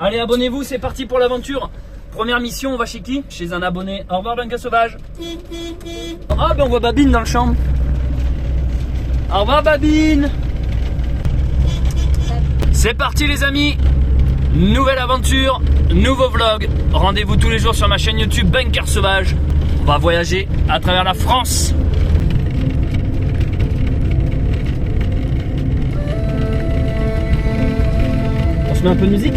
Allez, abonnez-vous, c'est parti pour l'aventure. Première mission, on va chez qui? Chez un abonné. Au revoir, Blanca Sauvage. Ah, ben on voit Babine dans le champ. Au revoir, Babine. C'est parti, les amis. Nouvelle aventure, nouveau vlog. Rendez-vous tous les jours sur ma chaîne YouTube Bunker Sauvage. On va voyager à travers la France. On se met un peu de musique?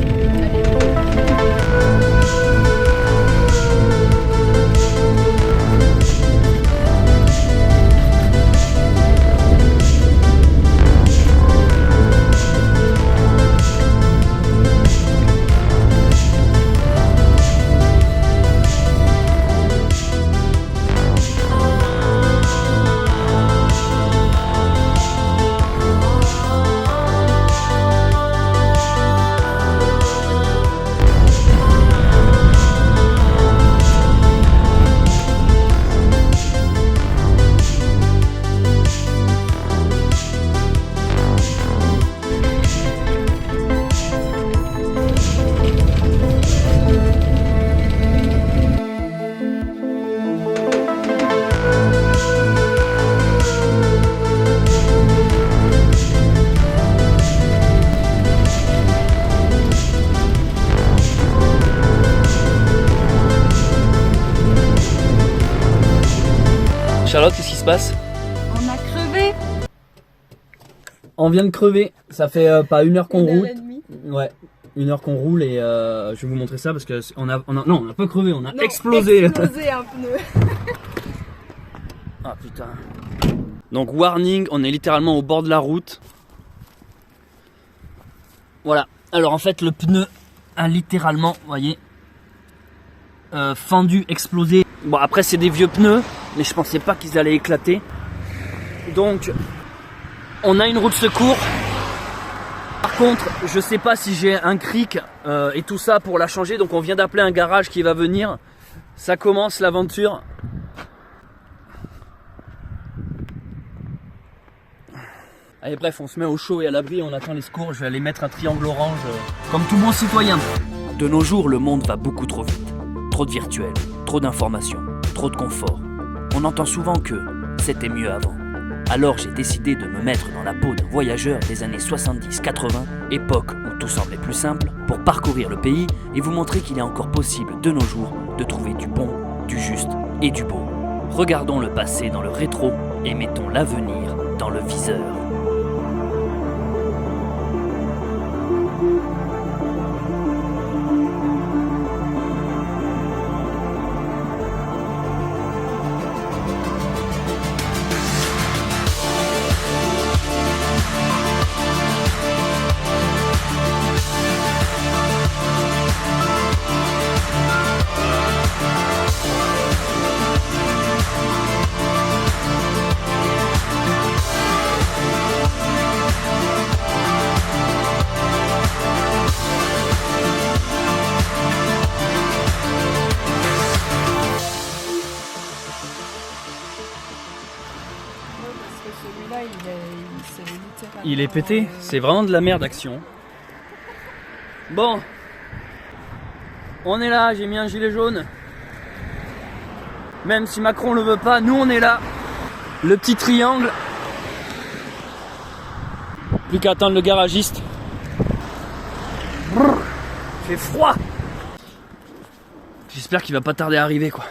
Charlotte, qu'est-ce qui se passe? On a crevé. On vient de crever, ça fait pas une heure qu'on roule. Ouais. 1 heure qu'on roule et je vais vous montrer ça parce que on a pas crevé, on a explosé. Explosé un pneu. Ah putain. Donc warning, on est littéralement au bord de la route. Voilà. Alors en fait le pneu a littéralement, vous voyez, fendu, explosé. Bon après c'est des vieux pneus, mais je pensais pas qu'ils allaient éclater. Donc on a une roue de secours. Par contre, je sais pas si j'ai un cric et tout ça pour la changer. Donc on vient d'appeler un garage qui va venir. Ça commence l'aventure. Allez bref, on se met au chaud et à l'abri, on attend les secours. Je vais aller mettre un triangle orange comme tout bon citoyen. De nos jours, le monde va beaucoup trop vite. Trop de virtuel, trop d'informations, trop de confort. On entend souvent que c'était mieux avant. Alors j'ai décidé de me mettre dans la peau d'un voyageur des années 70-80, époque où tout semblait plus simple, pour parcourir le pays et vous montrer qu'il est encore possible de nos jours de trouver du bon, du juste et du beau. Regardons le passé dans le rétro et mettons l'avenir dans le viseur. Il est pété, c'est vraiment de la merde action. Bon, on est là, j'ai mis un gilet jaune. Même si Macron le veut pas, nous on est là. Le petit triangle. Plus qu'à attendre le garagiste. Brrr, il fait froid. J'espère qu'il va pas tarder à arriver quoi.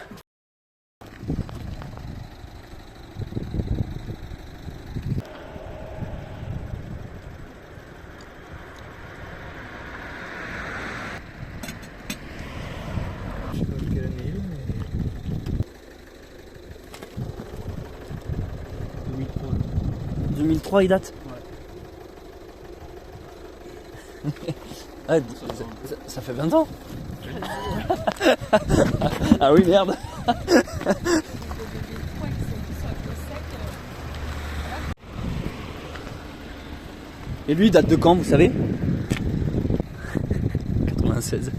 Je sais pas de quelle année il est, mais... 2003. 2003 il date. Ouais. Ah, ça fait 20 ans. Ah oui merde. Et lui il date de quand vous savez? 96.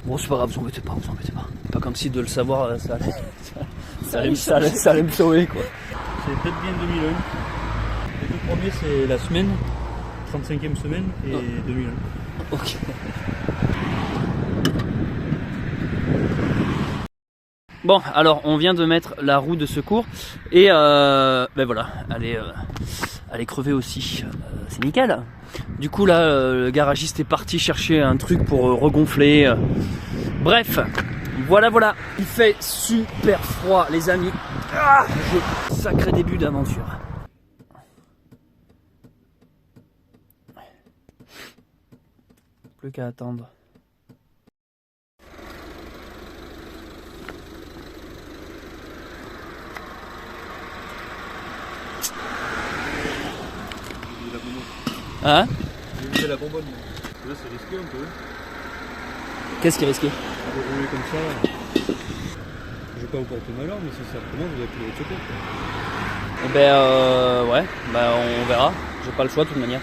Bon c'est pas grave, vous embêtez pas, vous embêtez pas. Pas comme si de le savoir ça allait me sauver quoi. C'est peut-être bien 2001. Les deux premiers c'est la semaine, 35e semaine et 2001. Ok. Bon, alors on vient de mettre la roue de secours et ben voilà, elle est crevée aussi. C'est nickel. Du coup là, le garagiste est parti chercher un truc pour regonfler. Bref, voilà. Il fait super froid, les amis. Ah, sacré début d'aventure. Plus qu'à attendre. Hein? J'ai vu la bonbonne. Là, c'est risqué un peu. Qu'est-ce qui est risqué? De rouler comme ça. Je vais pas vous porter malheur, mais si ça recommence, vous avez plus de secours. Eh ben ouais, bah on verra. J'ai pas le choix de toute manière.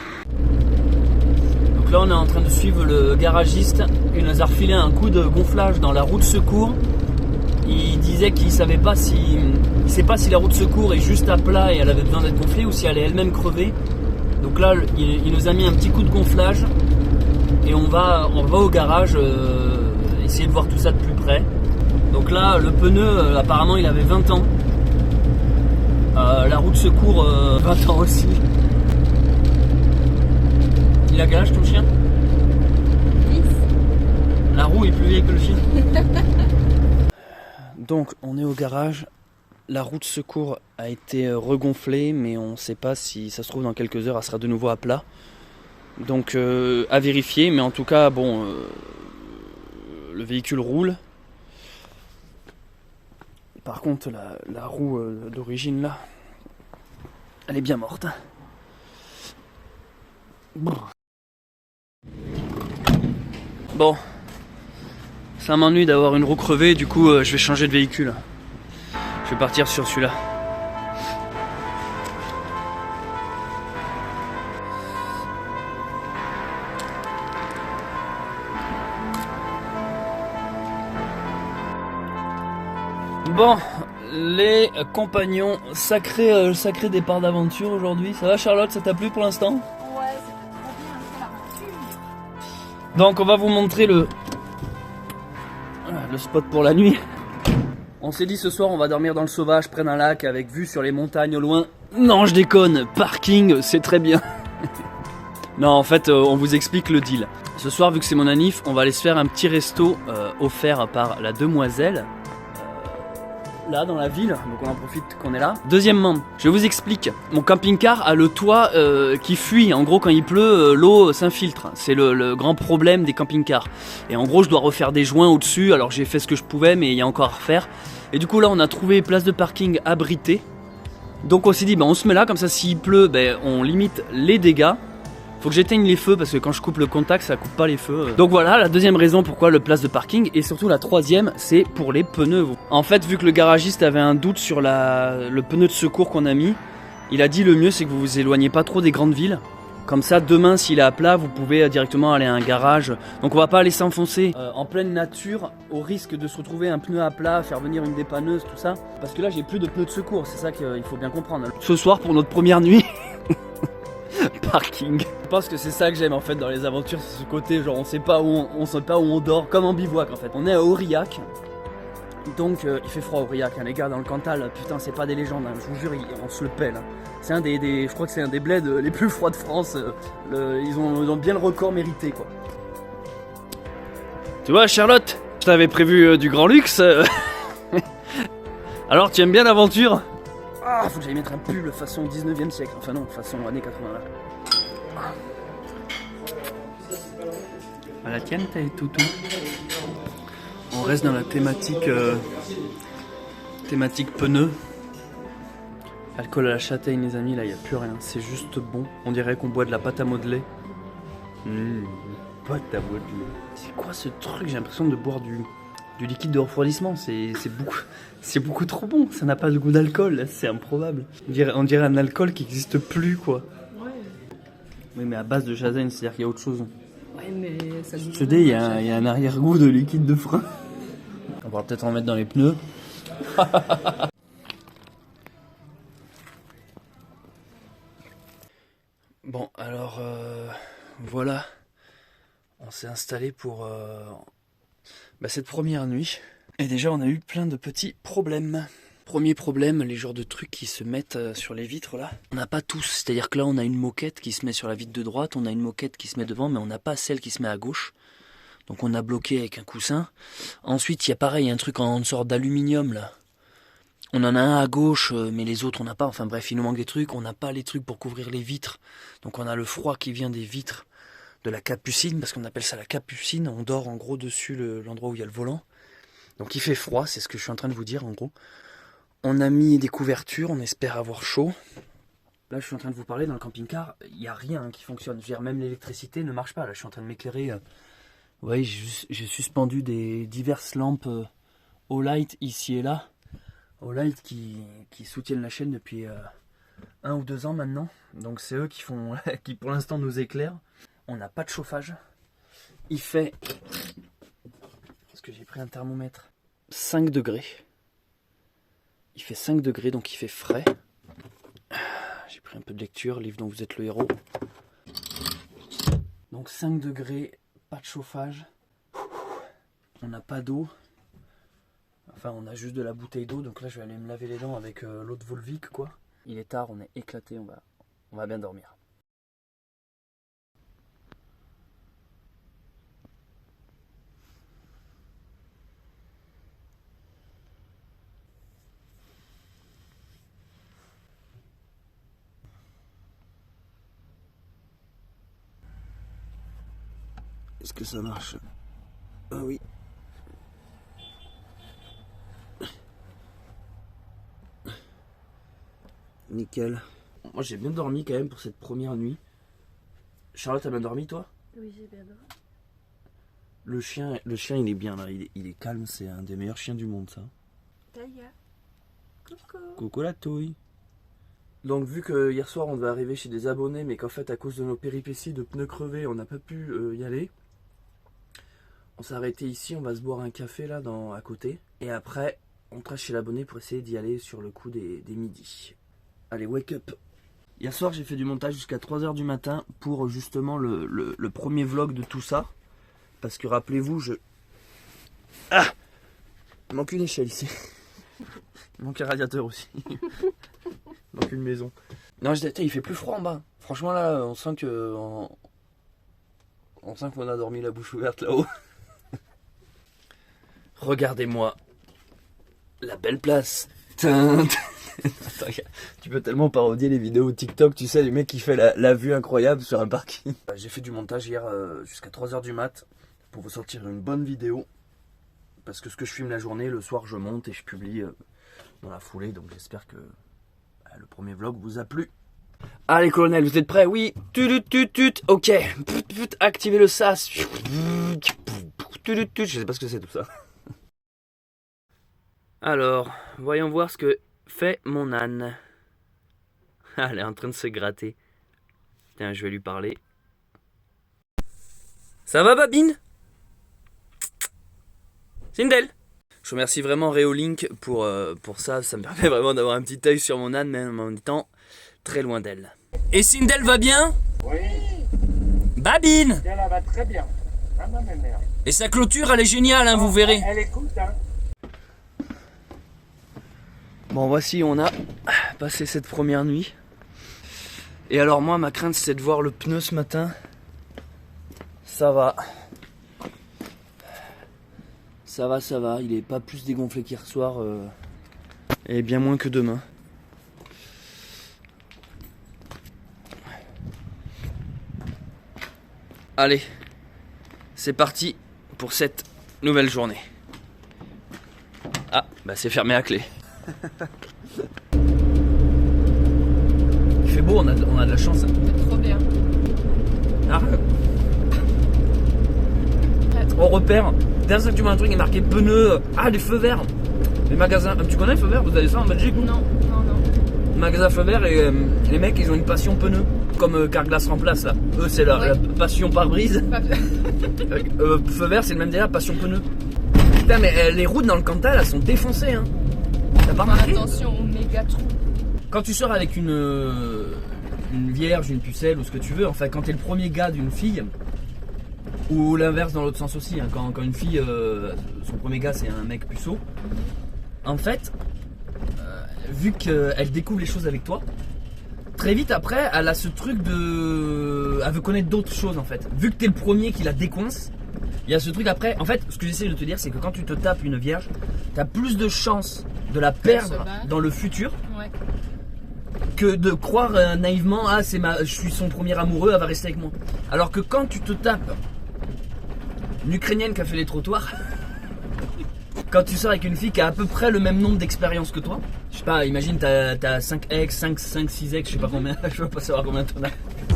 Donc là on est en train de suivre le garagiste. Il nous a refilé un coup de gonflage dans la roue de secours. Il disait qu'il savait pas si. Il sait pas si la roue de secours est juste à plat et elle avait besoin d'être gonflée ou si elle est elle-même crevée. Donc là il nous a mis un petit coup de gonflage et on va au garage essayer de voir tout ça de plus près. Donc là le pneu apparemment il avait 20 ans. La roue de secours 20 ans aussi. Il a quel âge ton chien? 10. La roue est plus vieille que le chien. Donc on est au garage. La roue de secours a été regonflée, mais on ne sait pas si ça se trouve dans quelques heures, elle sera de nouveau à plat. Donc à vérifier, mais en tout cas, bon, le véhicule roule. Par contre, la roue d'origine là, elle est bien morte. Bon, ça m'ennuie d'avoir une roue crevée, du coup je vais changer de véhicule. Je vais partir sur celui-là. Bon, les compagnons, sacré départ d'aventure aujourd'hui. Ça va Charlotte, ça t'a plu pour l'instant? Ouais, c'était trop bien, c'est l'aventure. Donc on va vous montrer le spot pour la nuit. On s'est dit ce soir on va dormir dans le sauvage près d'un lac avec vue sur les montagnes au loin. Non je déconne, parking c'est très bien. Non en fait on vous explique le deal. Ce soir vu que c'est mon anniv, on va aller se faire un petit resto offert par la demoiselle. Là dans la ville, donc on en profite qu'on est là. Deuxièmement, je vous explique, mon camping-car a le toit qui fuit, en gros quand il pleut, l'eau s'infiltre, c'est le grand problème des camping-cars. Et en gros je dois refaire des joints au-dessus, alors j'ai fait ce que je pouvais mais il y a encore à refaire. Et du coup là on a trouvé place de parking abritée, donc on s'est dit on se met là, comme ça s'il pleut on limite les dégâts. Faut que j'éteigne les feux parce que quand je coupe le contact ça coupe pas les feux. Donc voilà la deuxième raison pourquoi le place de parking. Et surtout la troisième c'est pour les pneus. En fait vu que le garagiste avait un doute sur le pneu de secours qu'on a mis, il a dit le mieux c'est que vous vous éloignez pas trop des grandes villes. Comme ça demain s'il est à plat vous pouvez directement aller à un garage. Donc on va pas aller s'enfoncer en pleine nature au risque de se retrouver un pneu à plat, faire venir une dépanneuse, tout ça. Parce que là j'ai plus de pneus de secours, c'est ça qu'il faut bien comprendre. Ce soir pour notre première nuit parking. Je pense que c'est ça que j'aime en fait dans les aventures, c'est ce côté genre on sait pas où on dort, comme en bivouac en fait. On est à Aurillac, donc il fait froid à Aurillac, hein, les gars dans le Cantal, putain c'est pas des légendes, hein, je vous jure on se le pèle. Hein. C'est je crois que c'est un des bleds les plus froids de France, ils ont bien le record mérité quoi. Tu vois Charlotte, je t'avais prévu du grand luxe. Alors tu aimes bien l'aventure? Ah, faut que j'aille mettre un pull façon 19e siècle, enfin non, façon années 80 là. À la tienne, t'as les toutous. On reste dans la thématique pneus. Alcool à la châtaigne les amis, là il n'y a plus rien, c'est juste bon. On dirait qu'on boit de la pâte à modeler. Pâte à modeler. C'est quoi ce truc? J'ai l'impression de boire du liquide de refroidissement, c'est beaucoup trop bon, ça n'a pas de goût d'alcool, c'est improbable. On dirait un alcool qui n'existe plus quoi. Ouais. Oui mais à base de châtaigne, c'est-à-dire qu'il y a autre chose. Ouais, mais ça goûte. Je te dis, il y a un arrière-goût de liquide de frein. On va peut-être en mettre dans les pneus. Bon alors voilà, s'est installé pour cette première nuit. Et déjà, on a eu plein de petits problèmes. Premier problème, les genres de trucs qui se mettent sur les vitres là. On n'a pas tous, c'est-à-dire que là on a une moquette qui se met sur la vitre de droite, on a une moquette qui se met devant, mais on n'a pas celle qui se met à gauche. Donc on a bloqué avec un coussin. Ensuite, il y a pareil, un truc en sorte d'aluminium là. On en a un à gauche, mais les autres on n'a pas. Enfin bref, il nous manque des trucs. On n'a pas les trucs pour couvrir les vitres. Donc on a le froid qui vient des vitres de la capucine, parce qu'on appelle ça la capucine. On dort en gros dessus l'endroit où il y a le volant. Donc il fait froid, c'est ce que je suis en train de vous dire en gros. On a mis des couvertures, on espère avoir chaud. Là, je suis en train de vous parler, dans le camping-car, il n'y a rien qui fonctionne. Je veux dire, même l'électricité ne marche pas. Là, je suis en train de m'éclairer. Vous voyez, j'ai suspendu des diverses lampes Olight ici et là. Olight qui soutiennent la chaîne depuis 1 ou 2 ans maintenant. Donc c'est eux qui pour l'instant nous éclairent. On n'a pas de chauffage. Il fait, parce que j'ai pris un thermomètre, 5 degrés. Il fait 5 degrés, donc il fait frais. J'ai pris un peu de lecture, livre dont vous êtes le héros. Donc 5 degrés, pas de chauffage. On n'a pas d'eau. Enfin, on a juste de la bouteille d'eau. Donc là, je vais aller me laver les dents avec l'eau de Volvic, quoi. Il est tard, on est éclaté, on va bien dormir. Est-ce que ça marche? Ah oui. Nickel. Moi j'ai bien dormi quand même pour cette première nuit. Charlotte, t'as bien dormi toi? Oui, j'ai bien dormi. Le chien il est bien là, il est calme, c'est un des meilleurs chiens du monde ça. Taya. Coucou. Coucou la touille. Donc vu que hier soir on devait arriver chez des abonnés, mais qu'en fait à cause de nos péripéties de pneus crevés on n'a pas pu y aller. On s'est arrêté ici, on va se boire un café là à côté. Et après on trace chez l'abonné pour essayer d'y aller sur le coup des midis. Allez, wake up. Hier soir j'ai fait du montage jusqu'à 3h du matin pour justement le premier vlog de tout ça. Parce que rappelez-vous, il manque une échelle ici. Il manque un radiateur aussi. Il manque une maison. Non, il fait plus froid en bas. Franchement là, on sent qu'on a dormi la bouche ouverte là-haut. Regardez-moi. La belle place. Attends, tu peux tellement parodier les vidéos TikTok, tu sais, du mec qui fait la vue incroyable sur un parking. J'ai fait du montage hier jusqu'à 3h du mat pour vous sortir une bonne vidéo. Parce que ce que je filme la journée, le soir je monte et je publie dans la foulée. Donc j'espère que le premier vlog vous a plu. Allez colonel, vous êtes prêts? Oui. Ok. Activez le sas. Je sais pas ce que c'est tout ça. Alors, voyons voir ce que fait mon âne. Elle est en train de se gratter. Tiens, je vais lui parler. Ça va Babine? Sindel. Je remercie vraiment Reolink pour ça. Ça me permet vraiment d'avoir un petit œil sur mon âne, même en étant très loin d'elle. Et Sindel va bien? Oui, Babine! elle va très bien. Vraiment, ma mère. Et sa clôture, elle est géniale, hein, vous verrez. Elle écoute, hein. Bon, voici, on a passé cette première nuit. Et alors moi, ma crainte, c'est de voir le pneu ce matin. Ça va. Ça va. Il est pas plus dégonflé qu'hier soir. Et bien moins que demain. Allez. C'est parti pour cette nouvelle journée. Ah, bah c'est fermé à clé. Il fait beau, on a de la chance. C'est trop bien. Ah. On repère. Dernière fois que tu vois un truc, il est marqué pneus. Ah, les feux verts. Les magasins. Tu connais les feux verts? Vous avez ça en Belgique? Non. Les magasins feux verts et les mecs, ils ont une passion pneus. Comme Carglass remplace là. Eux, c'est la passion pare-brise. Feu vert, c'est le même délire, passion pneus. Putain, mais les routes dans le Cantal, elles sont défoncées, hein. T'as pas remarqué? Attention aux méga trous. Quand tu sors avec une vierge, une pucelle ou ce que tu veux, enfin quand t'es le premier gars d'une fille, Ou l'inverse dans l'autre sens aussi, hein. Quand une fille, son premier gars c'est un mec puceau, en fait, vu qu'elle découvre les choses avec toi, très vite après elle a ce truc de... Elle veut connaître d'autres choses en fait. Vu que t'es le premier qui la décoince, il y a ce truc après. En fait, ce que j'essaie de te dire, c'est que quand tu te tapes une vierge, t'as plus de chances de la perdre dans le futur. Ouais. Que de croire naïvement, ah je suis son premier amoureux, elle va rester avec moi. Alors que quand tu te tapes une Ukrainienne qui a fait les trottoirs, quand tu sors avec une fille qui a à peu près le même nombre d'expériences que toi, je sais pas, imagine t'as 5 ex, 6 ex, je sais pas combien, je veux pas savoir combien t'en as.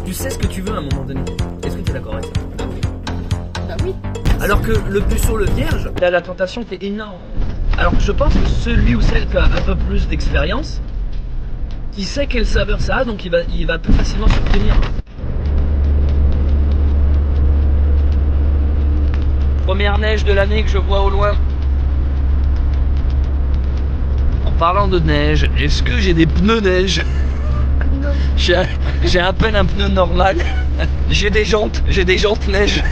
Tu sais ce que tu veux à un moment donné. Est-ce que tu es d'accord avec ça? Ah oui. Bah oui. Alors que le puceau, le vierge, la tentation était énorme. Alors que je pense que celui ou celle qui a un peu plus d'expérience, il sait quelle saveur ça a, donc il va plus facilement s'obtenir. Première neige de l'année que je vois au loin. En parlant de neige, est-ce que j'ai des pneus neige? J'ai à peine un pneu normal. J'ai des jantes neige.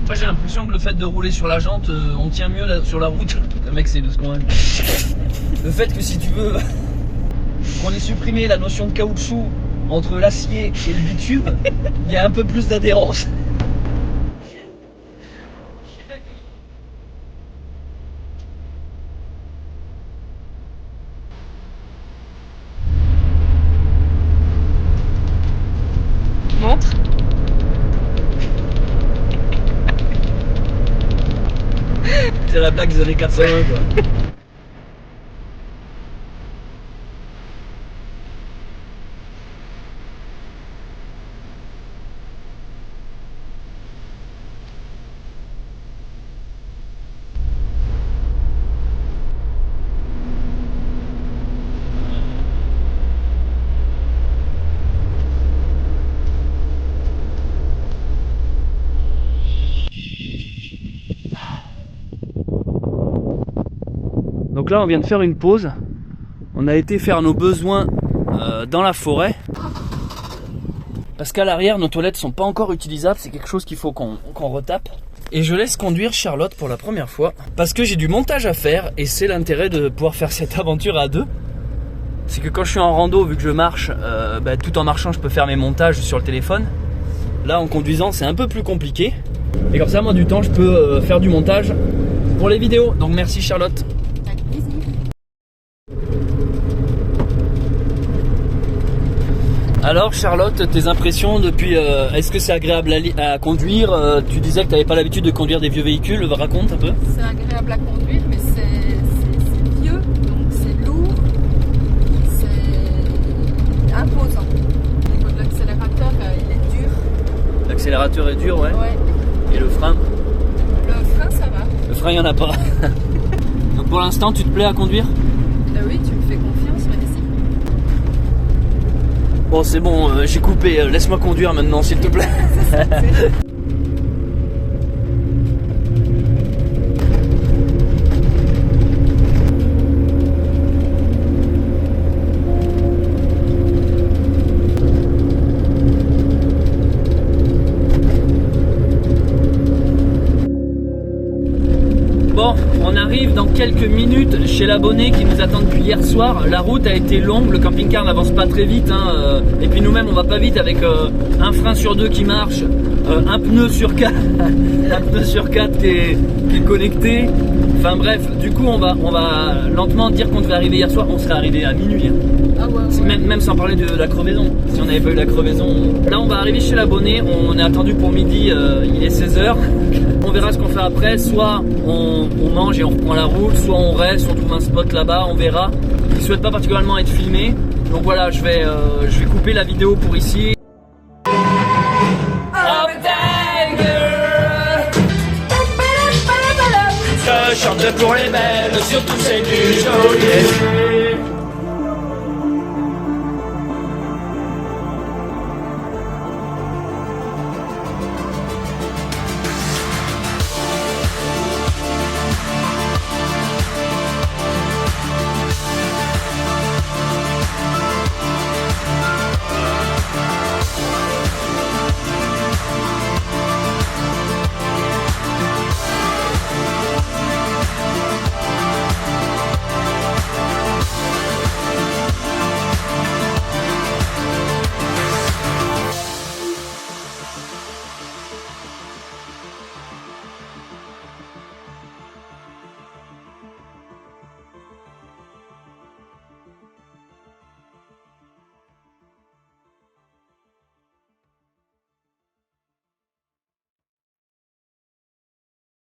Moi j'ai l'impression que le fait de rouler sur la jante, on tient mieux sur la route. Le mec c'est de ce qu'on a. Le fait que si tu veux qu'on ait supprimé la notion de caoutchouc entre l'acier et le bitume, il y a un peu plus d'adhérence. Montre. C'est la blague des années 80 quoi. Donc là on vient de faire une pause. On a été faire nos besoins dans la forêt. Parce qu'à l'arrière nos toilettes sont pas encore utilisables. C'est quelque chose qu'il faut qu'on retape. Et je laisse conduire Charlotte pour la première fois. Parce que j'ai du montage à faire. Et c'est l'intérêt de pouvoir faire cette aventure à deux. C'est que quand je suis en rando, vu que je marche, tout en marchant je peux faire mes montages sur le téléphone. Là en conduisant c'est un peu plus compliqué. Et comme ça moi du temps je peux faire du montage pour les vidéos. Donc merci Charlotte. Avec plaisir. Alors Charlotte, tes impressions depuis, est-ce que c'est agréable à conduire? Tu disais que tu n'avais pas l'habitude de conduire des vieux véhicules, raconte un peu. C'est agréable à conduire, mais c'est vieux, donc c'est lourd, c'est imposant. Au niveau de l'accélérateur, il est dur. L'accélérateur est dur, ouais. Ouais. Et le frein? Le frein, ça va. Le frein, il n'y en a pas. Donc pour l'instant, tu te plais à conduire? Oui, tu me fais confiance, merci. Bon, c'est bon, j'ai coupé. Laisse-moi conduire maintenant, s'il te plaît. Bon, on arrive dans quelques minutes chez l'abonné qui nous attend depuis hier soir. La route a été longue, le camping-car n'avance pas très vite, hein, et puis nous-mêmes on va pas vite avec un frein sur deux qui marche, un pneu sur 4 un pneu sur 4 qui est connecté. Enfin bref, du coup on va lentement dire qu'on devait arriver hier soir. On serait arrivé à minuit, hein. Ah ouais. Même sans parler de la crevaison. Si on n'avait pas eu la crevaison. Là on va arriver chez l'abonné, on est attendu pour midi, il est 16h. On verra ce qu'on fait après, soit on mange et on reprend la route, soit on reste, on trouve un spot là-bas, on verra. Il ne souhaite pas particulièrement être filmé. Donc voilà, je vais couper la vidéo pour ici. Je chante pour les belles, surtout c'est du joli.